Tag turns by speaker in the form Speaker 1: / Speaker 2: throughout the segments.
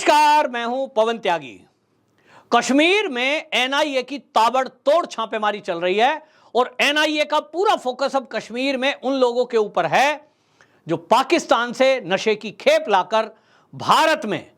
Speaker 1: नमस्कार, मैं हूं पवन त्यागी। कश्मीर में एनआईए की ताबड़तोड़ छापेमारी चल रही है और एनआईए का पूरा फोकस अब कश्मीर में उन लोगों के ऊपर है जो पाकिस्तान से नशे की खेप लाकर भारत में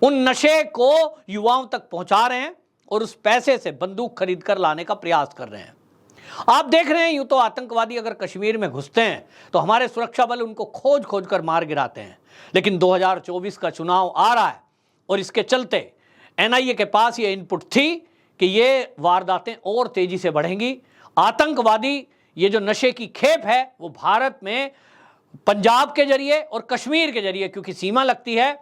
Speaker 1: उन नशे को युवाओं तक पहुंचा रहे हैं और उस पैसे से बंदूक खरीद कर लाने का प्रयास कर रहे हैं। आप देख रहे हैं, यूं तो आतंकवादी अगर कश्मीर में घुसते हैं तो हमारे सुरक्षा बल उनको खोज खोज कर मार गिराते हैं, लेकिन 2024 का चुनाव आ रहा है और इसके चलते एनआईए के पास ये इनपुट थी कि ये वारदातें और तेजी से बढ़ेंगी। आतंकवादी ये जो नशे की खेप है वो भारत में पंजाब के जरिए और कश्मीर के जरिए, क्योंकि सीमा लगती है,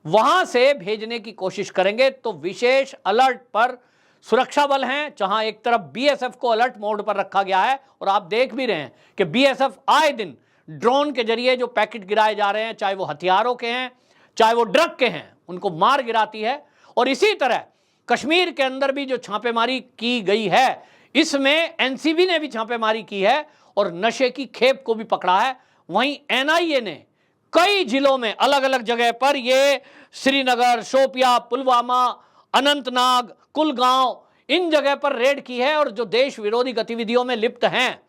Speaker 1: वहां से भेजने की कोशिश करेंगे। तो विशेष अलर्ट पर सुरक्षा बल हैं, जहां एक तरफ बीएसएफ को अलर्ट मोड पर रखा गया है और आप देख भी रहे हैं कि बीएसएफ आए दिन ड्रोन के जरिए जो पैकेट गिराए जा रहे हैं, चाहे वो हथियारों के हैं चाहे वो ड्रग के हैं, उनको मार गिराती है। और इसी तरह कश्मीर के अंदर भी जो छापेमारी की गई है, इसमें एनसीबी ने भी छापेमारी की है और नशे की खेप को भी पकड़ा है। वहीं एनआईए ने कई जिलों में अलग अलग जगह पर ये श्रीनगर, शोपिया, पुलवामा, अनंतनाग, कुलगांव, इन जगह पर रेड की है और जो देश विरोधी गतिविधियों में लिप्त हैं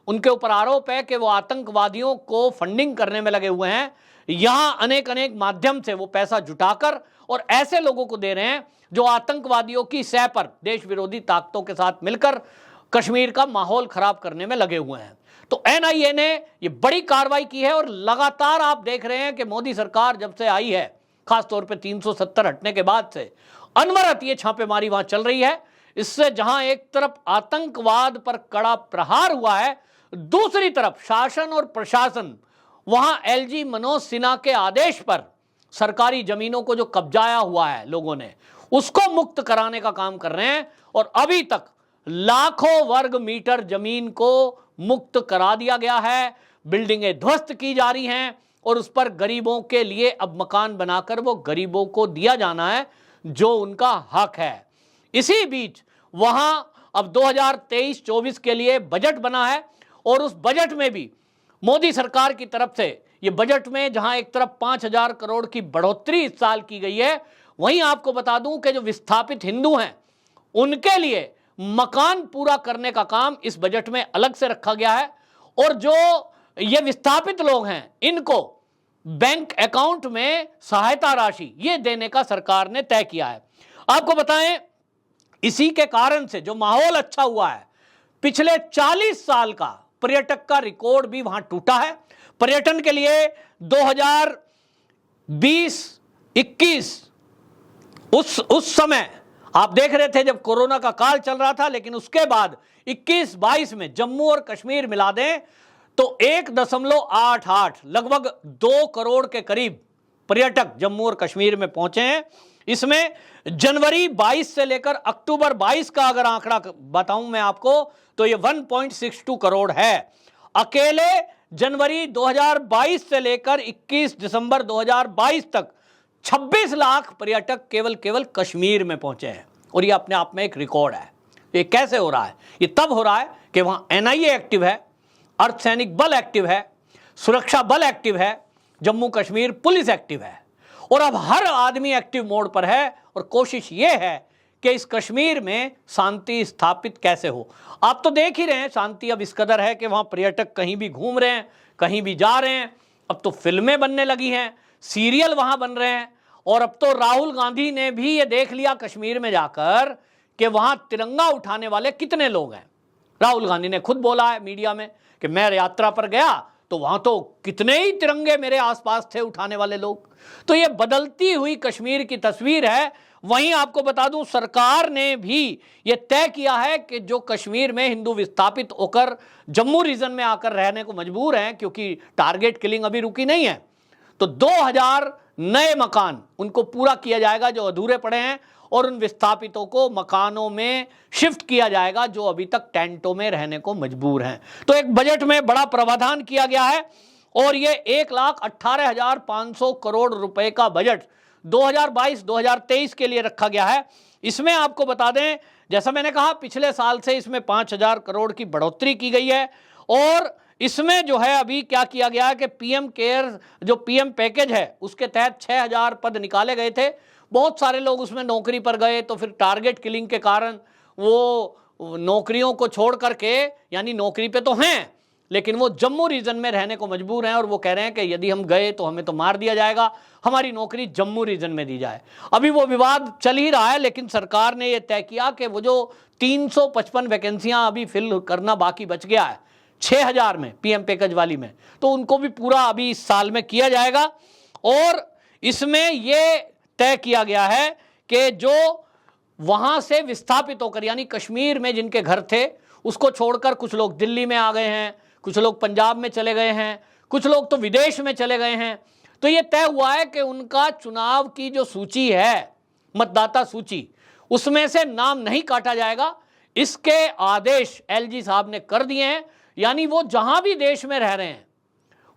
Speaker 1: उनके ऊपर आरोप है कि वो आतंकवादियों को फंडिंग करने में लगे हुए हैं। यहां अनेक अनेक माध्यम से वो पैसा जुटाकर और ऐसे लोगों को दे रहे हैं जो आतंकवादियों की सह पर देश विरोधी ताकतों के साथ मिलकर कश्मीर का माहौल खराब करने में लगे हुए हैं। तो एनआईए ने ये बड़ी कार्रवाई की है और लगातार आप देख रहे हैं कि मोदी सरकार जब से आई है, खासतौर पर 370 हटने के बाद से अनवरत ये छापेमारी वहां चल रही है। इससे जहां एक तरफ आतंकवाद पर कड़ा प्रहार हुआ है, दूसरी तरफ शासन और प्रशासन वहां एलजी मनोज सिन्हा के आदेश पर सरकारी जमीनों को जो कब्जाया हुआ है लोगों ने, उसको मुक्त कराने का काम कर रहे हैं। और अभी तक लाखों वर्ग मीटर जमीन को मुक्त करा दिया गया है, बिल्डिंगें ध्वस्त की जा रही हैं और उस पर गरीबों के लिए अब मकान बनाकर वो गरीबों को दिया जाना है जो उनका हक है। इसी बीच वहां अब 2023-24 के लिए बजट बना है और उस बजट में भी मोदी सरकार की तरफ से ये बजट में जहां एक तरफ 5,000 करोड़ की बढ़ोतरी इस साल की गई है, वहीं आपको बता दूं कि जो विस्थापित हिंदू हैं उनके लिए मकान पूरा करने का काम इस बजट में अलग से रखा गया है और जो ये विस्थापित लोग हैं इनको बैंक अकाउंट में सहायता राशि ये देने का सरकार ने तय किया है। आपको बताएं, इसी के कारण से जो माहौल अच्छा हुआ है, पिछले 40 साल का पर्यटक का रिकॉर्ड भी वहां टूटा है। पर्यटन के लिए 2020-21 उस समय आप देख रहे थे जब कोरोना का काल चल रहा था, लेकिन उसके बाद 21-22 में जम्मू और कश्मीर मिला दें तो 1.88 लगभग 2 करोड़ के करीब पर्यटक जम्मू और कश्मीर में पहुंचे हैं। इसमें जनवरी 22 से लेकर अक्टूबर 22 का अगर आंकड़ा बताऊं मैं आपको तो ये 1.62 करोड़ है। अकेले जनवरी 2022 से लेकर 21 दिसंबर 2022 तक 26 लाख पर्यटक केवल कश्मीर में पहुंचे हैं और ये अपने आप में एक रिकॉर्ड है। ये कैसे हो रहा है? ये तब हो रहा है कि वहां एनआईए एक्टिव है, अर्धसैनिक बल एक्टिव है, सुरक्षा बल एक्टिव है, जम्मू कश्मीर पुलिस एक्टिव है और अब हर आदमी एक्टिव मोड पर है और कोशिश यह है कि इस कश्मीर में शांति स्थापित कैसे हो। आप तो देख ही रहे हैं, शांति अब इस कदर है कि वहां पर्यटक कहीं भी घूम रहे हैं, कहीं भी जा रहे हैं। अब तो फिल्में बनने लगी हैं, सीरियल वहां बन रहे हैं और अब तो राहुल गांधी ने भी ये देख लिया कश्मीर में जाकर कि वहां तिरंगा उठाने वाले कितने लोग हैं। राहुल गांधी ने खुद बोला है मीडिया में कि मैं यात्रा पर गया तो वहां तो कितने ही तिरंगे मेरे आसपास थे उठाने वाले लोग। तो ये बदलती हुई कश्मीर की तस्वीर है। वहीं आपको बता दूं, सरकार ने भी ये तय किया है कि जो कश्मीर में हिंदू विस्थापित होकर जम्मू रीजन में आकर रहने को मजबूर हैं, क्योंकि टारगेट किलिंग अभी रुकी नहीं है, तो 2000 नए मकान उनको पूरा किया जाएगा जो अधूरे पड़े हैं और उन विस्थापितों को मकानों में शिफ्ट किया जाएगा जो अभी तक टेंटों में रहने को मजबूर हैं। तो एक बजट में बड़ा प्रावधान किया गया है और ये 1,18,500 करोड़ रुपए का बजट 2022-2023 के लिए रखा गया है। इसमें आपको बता दें, जैसा मैंने कहा, पिछले साल से इसमें 5,000 करोड़ की बढ़ोतरी की गई है और इसमें जो है अभी क्या किया गया है कि पीएम केयर जो पीएम पैकेज है उसके तहत 6000 पद निकाले गए थे। बहुत सारे लोग उसमें नौकरी पर गए, तो फिर टारगेट किलिंग के कारण वो नौकरियों को छोड़ करके, यानी नौकरी पे तो हैं लेकिन वो जम्मू रीजन में रहने को मजबूर हैं, और वो कह रहे हैं कि यदि हम गए तो हमें तो मार दिया जाएगा, हमारी नौकरी जम्मू रीजन में दी जाए। अभी वो विवाद चल ही रहा है, लेकिन सरकार ने ये तय किया कि वो जो 355 वैकेंसियां अभी फिल करना बाकी बच गया है 6000 में पीएम पैकेज वाली में, तो उनको भी पूरा अभी इस साल में किया जाएगा। और इसमें ये तय किया गया है कि जो वहां से विस्थापित होकर, यानी कश्मीर में जिनके घर थे उसको छोड़कर कुछ लोग दिल्ली में आ गए हैं, कुछ लोग पंजाब में चले गए हैं, कुछ लोग तो विदेश में चले गए हैं, तो ये तय हुआ है कि उनका चुनाव की जो सूची है, मतदाता सूची, उसमें से नाम नहीं काटा जाएगा। इसके आदेश एलजी साहब ने कर दिए हैं, यानी वो जहां भी देश में रह रहे हैं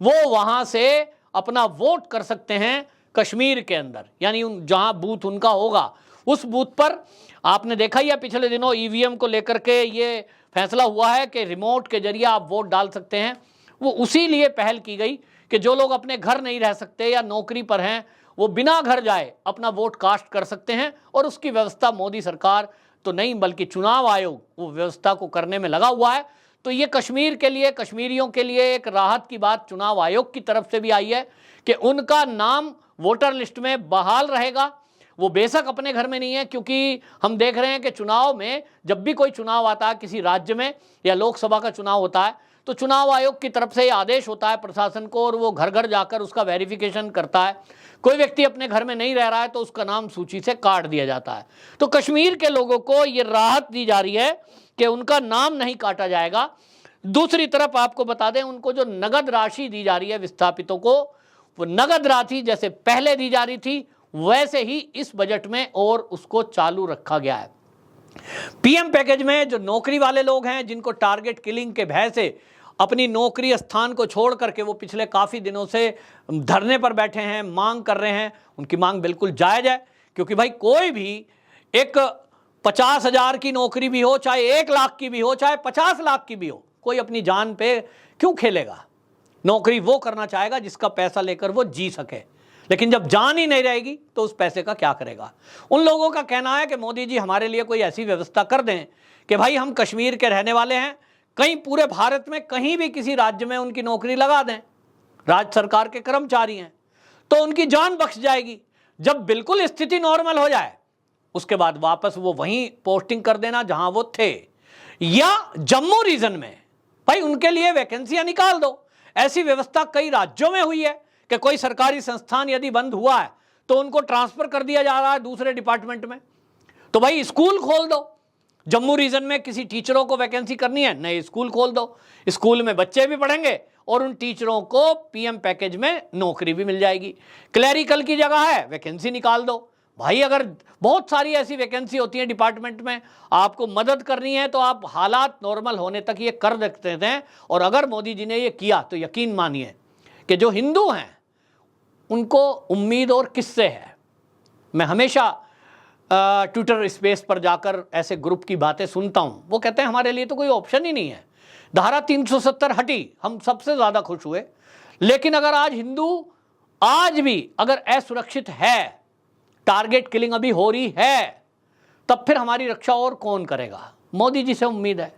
Speaker 1: वो वहां से अपना वोट कर सकते हैं कश्मीर के अंदर, यानी जहां बूथ उनका होगा उस बूथ पर। आपने देखा ही है पिछले दिनों ईवीएम को लेकर के ये फैसला हुआ है कि रिमोट के जरिए आप वोट डाल सकते हैं। वो उसी लिए पहल की गई कि जो लोग अपने घर नहीं रह सकते या नौकरी पर हैं वो बिना घर जाए अपना वोट कास्ट कर सकते हैं, और उसकी व्यवस्था मोदी सरकार तो नहीं बल्कि चुनाव आयोग वो व्यवस्था को करने में लगा हुआ है। तो ये कश्मीर के लिए, कश्मीरियों के लिए एक राहत की बात चुनाव आयोग की तरफ से भी आई है कि उनका नाम वोटर लिस्ट में बहाल रहेगा। वो बेशक अपने घर में नहीं है, क्योंकि हम देख रहे हैं कि चुनाव में जब भी कोई चुनाव आता है किसी राज्य में या लोकसभा का चुनाव होता है तो चुनाव आयोग की तरफ से ये आदेश होता है प्रशासन को, और वो घर घर जाकर उसका वेरिफिकेशन करता है। कोई व्यक्ति अपने घर में नहीं रह रहा है तो उसका नाम सूची से काट दिया जाता है। तो कश्मीर के लोगों को ये राहत दी जा रही है कि उनका नाम नहीं काटा जाएगा। दूसरी तरफ आपको बता दें, उनको जो नगद राशि दी जा रही है विस्थापितों को, वो नगद राशि जैसे पहले दी जा रही थी वैसे ही इस बजट में और उसको चालू रखा गया है। पीएम पैकेज में जो नौकरी वाले लोग हैं जिनको टारगेट किलिंग के भय से अपनी नौकरी स्थान को छोड़ करके वो पिछले काफ़ी दिनों से धरने पर बैठे हैं, मांग कर रहे हैं, उनकी मांग बिल्कुल जायज़ है। क्योंकि भाई कोई भी एक 50,000 की नौकरी भी हो, चाहे 1 लाख की भी हो, चाहे 50 लाख की भी हो, कोई अपनी जान पे क्यों खेलेगा। नौकरी वो करना चाहेगा जिसका पैसा लेकर वो जी सके, लेकिन जब जान ही नहीं रहेगी तो उस पैसे का क्या करेगा। उन लोगों का कहना है कि मोदी जी हमारे लिए कोई ऐसी व्यवस्था कर दें कि भाई हम कश्मीर के रहने वाले हैं, कहीं पूरे भारत में कहीं भी किसी राज्य में उनकी नौकरी लगा दें, राज्य सरकार के कर्मचारी हैं, तो उनकी जान बख्श जाएगी। जब बिल्कुल स्थिति नॉर्मल हो जाए उसके बाद वापस वो वहीं पोस्टिंग कर देना जहां वो थे, या जम्मू रीजन में भाई उनके लिए वैकेंसियां निकाल दो। ऐसी व्यवस्था कई राज्यों में हुई है कि कोई सरकारी संस्थान यदि बंद हुआ है तो उनको ट्रांसफर कर दिया जा रहा है दूसरे डिपार्टमेंट में। तो भाई स्कूल खोल दो, जम्मू रीजन में किसी टीचरों को वैकेंसी करनी है, नए स्कूल खोल दो, स्कूल में बच्चे भी पढ़ेंगे और उन टीचरों को पीएम पैकेज में नौकरी भी मिल जाएगी। क्लैरिकल की जगह है वैकेंसी निकाल दो भाई। अगर बहुत सारी ऐसी वैकेंसी होती है डिपार्टमेंट में, आपको मदद करनी है तो आप हालात नॉर्मल होने तक ये कर सकते थे। और अगर मोदी जी ने ये किया तो यकीन मानिए कि जो हिंदू हैं उनको उम्मीद और किससे है। मैं हमेशा ट्विटर स्पेस पर जाकर ऐसे ग्रुप की बातें सुनता हूं, वो कहते हैं हमारे लिए तो कोई ऑप्शन ही नहीं है, धारा 370 हटी, हम सबसे ज़्यादा खुश हुए। लेकिन अगर आज हिंदू आज भी अगर असुरक्षित है, टारगेट किलिंग अभी हो रही है, तब फिर हमारी रक्षा और कौन करेगा। मोदी जी से उम्मीद है।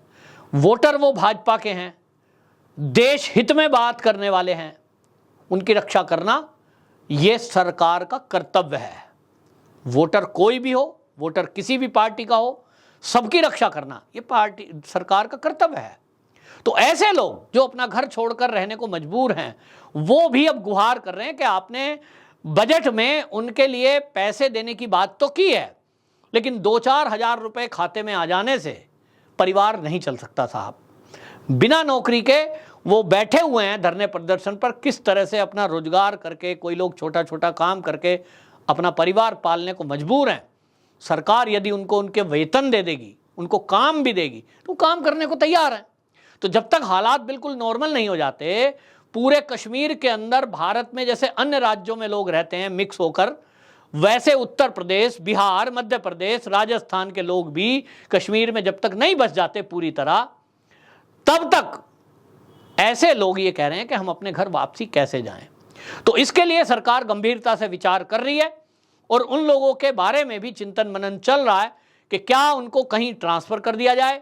Speaker 1: वोटर वो भाजपा के हैं, देश हित में बात करने वाले हैं, उनकी रक्षा करना ये सरकार का कर्तव्य है। वोटर कोई भी हो, वोटर किसी भी पार्टी का हो, सबकी रक्षा करना ये पार्टी सरकार का कर्तव्य है। तो ऐसे लोग जो अपना घर छोड़कर रहने को मजबूर हैं, वो भी अब गुहार कर रहे हैं कि आपने बजट में उनके लिए पैसे देने की बात तो की है, लेकिन 2-4 हज़ार रुपए खाते में आ जाने से परिवार नहीं चल सकता साहब। बिना नौकरी के वो बैठे हुए हैं धरने प्रदर्शन पर, किस तरह से अपना रोजगार करके, कोई लोग छोटा छोटा काम करके अपना परिवार पालने को मजबूर हैं। सरकार यदि उनको उनके वेतन दे देगी, उनको काम भी देगी, तो काम करने को तैयार हैं। तो जब तक हालात बिल्कुल नॉर्मल नहीं हो जाते, पूरे कश्मीर के अंदर भारत में जैसे अन्य राज्यों में लोग रहते हैं मिक्स होकर, वैसे उत्तर प्रदेश, बिहार, मध्य प्रदेश, राजस्थान के लोग भी कश्मीर में जब तक नहीं बस जाते पूरी तरह, तब तक ऐसे लोग ये कह रहे हैं कि हम अपने घर वापसी कैसे जाएं। तो इसके लिए सरकार गंभीरता से विचार कर रही है और उन लोगों के बारे में भी चिंतन मनन चल रहा है कि क्या उनको कहीं ट्रांसफर कर दिया जाए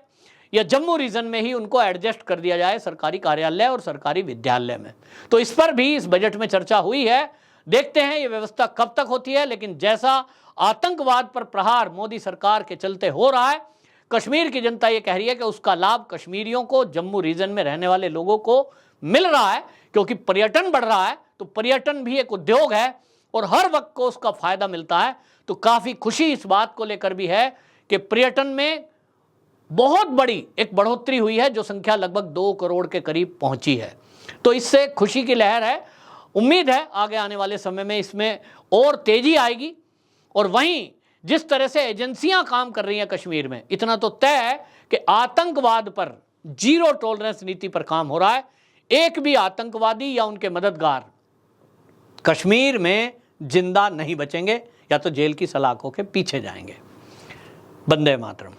Speaker 1: या जम्मू रीजन में ही उनको एडजस्ट कर दिया जाए सरकारी कार्यालय और सरकारी विद्यालय में। तो इस पर भी इस बजट में चर्चा हुई है। देखते हैं ये व्यवस्था कब तक होती है, लेकिन जैसा आतंकवाद पर प्रहार मोदी सरकार के चलते हो रहा है, कश्मीर की जनता ये कह रही है कि उसका लाभ कश्मीरियों को, जम्मू रीजन में रहने वाले लोगों को मिल रहा है, क्योंकि पर्यटन बढ़ रहा है। तो पर्यटन भी एक उद्योग है और हर वक्त को उसका फायदा मिलता है। तो काफी खुशी इस बात को लेकर भी है कि पर्यटन में बहुत बड़ी एक बढ़ोतरी हुई है, जो संख्या लगभग 2 करोड़ के करीब पहुंची है। तो इससे खुशी की लहर है। उम्मीद है आगे आने वाले समय में इसमें और तेजी आएगी। और वहीं जिस तरह से एजेंसियां काम कर रही हैं कश्मीर में, इतना तो तय है कि आतंकवाद पर जीरो टॉलरेंस नीति पर काम हो रहा है। एक भी आतंकवादी या उनके मददगार कश्मीर में जिंदा नहीं बचेंगे, या तो जेल की सलाखों के पीछे जाएंगे। वंदे मातरम।